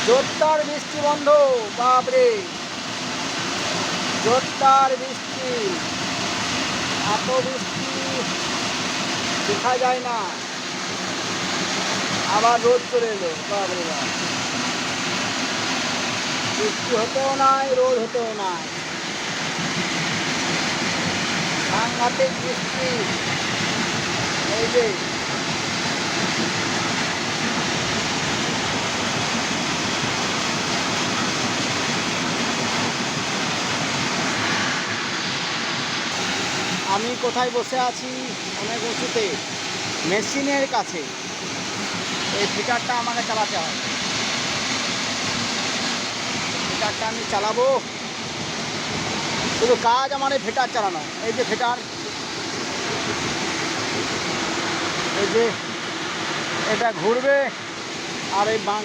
জোরদার বৃষ্টি বন্ধ, বাপরে জোরদার বৃষ্টি, এত বৃষ্টি দেখা যায় না। আবার রোদ চলে এলো, বাপরে বাপ, বৃষ্টি হতেও নাই, রোদ হতেও নাই, সাংঘাতিক বৃষ্টি। এই যে আমি কোথায় বসে আছি, অনেক উঁচুতে, মেশিনের কাছে। এই ফিটারটা আমাকে চালাতে হয়, ফিটারটা আমি চালাবো। শুধু কাজ আমার এই ফিটার চালানো। এই যে ফিটার, এই যে এটা ঘুরবে আর এই